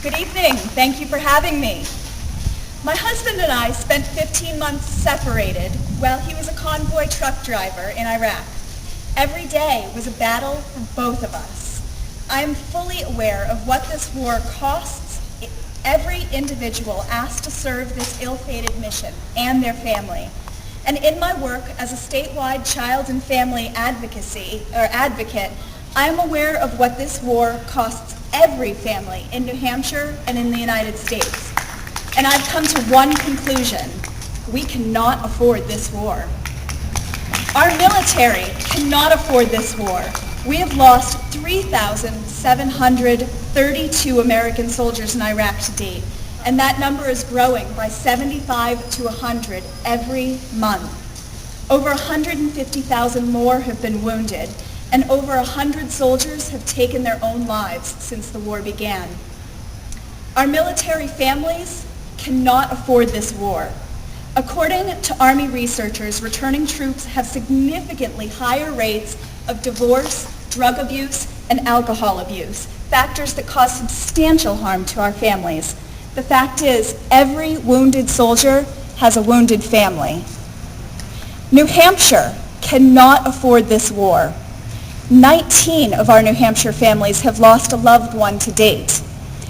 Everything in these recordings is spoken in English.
Good evening. Thank you for having me. My husband and I spent 15 months separated while he was a convoy truck driver in Iraq. Every day was a battle for both of us. I am fully aware of what this war costs every individual asked to serve this ill-fated mission and their family. And in my work as a statewide child and family advocate, I am aware of what this war costs every family in New Hampshire and in the United States. And I've come to one conclusion: we cannot afford this war. Our military cannot afford this war. We have lost 3,732 American soldiers in Iraq to date, and that number is growing by 75 to 100 every month. Over 150,000 more have been wounded, and over 100 soldiers have taken their own lives since the war began. Our military families cannot afford this war. According to Army researchers, returning troops have significantly higher rates of divorce, drug abuse, and alcohol abuse, factors that cause substantial harm to our families. The fact is, every wounded soldier has a wounded family. New Hampshire cannot afford this war. 19 of our New Hampshire families have lost a loved one to date.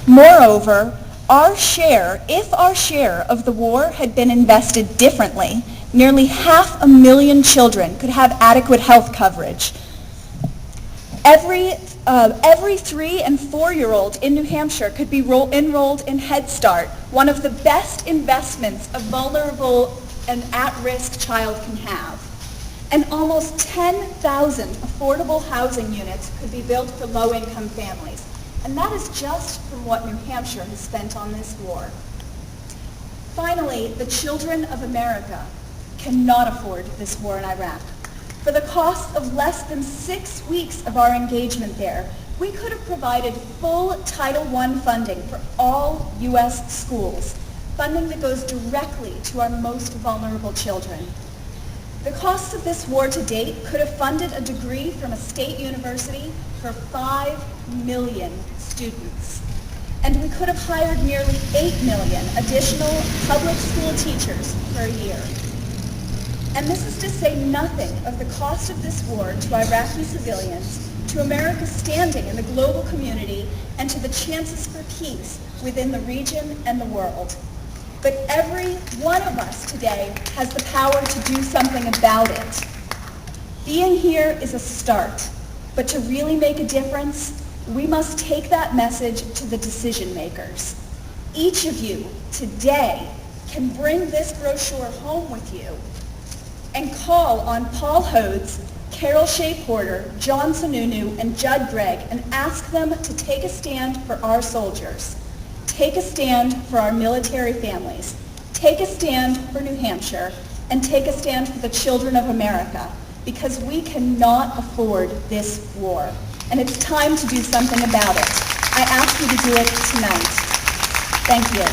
Moreover, if our share of the war had been invested differently, nearly 500,000 children could have adequate health coverage. Every 3- and 4-year-old in New Hampshire could be enrolled in Head Start, one of the best investments a vulnerable and at-risk child can have. And almost 10,000 affordable housing units could be built for low-income families. And that is just from what New Hampshire has spent on this war. Finally, the children of America cannot afford this war in Iraq. For the cost of less than 6 weeks of our engagement there, we could have provided full Title I funding for all U.S. schools, funding that goes directly to our most vulnerable children. The cost of this war to date could have funded a degree from a state university for 5 million students. And we could have hired nearly 8 million additional public school teachers per year. And this is to say nothing of the cost of this war to Iraqi civilians, to America's standing in the global community, and to the chances for peace within the region and the world. But every one of us today has the power to do something about it. Being here is a start, but to really make a difference, we must take that message to the decision makers. Each of you today can bring this brochure home with you and call on Paul Hodes, Carol Shea Porter, John Sununu, and Judd Gregg and ask them to take a stand for our soldiers. Take a stand for our military families. Take a stand for New Hampshire, and take a stand for the children of America, because we cannot afford this war. And it's time to do something about it. I ask you to do it tonight. Thank you.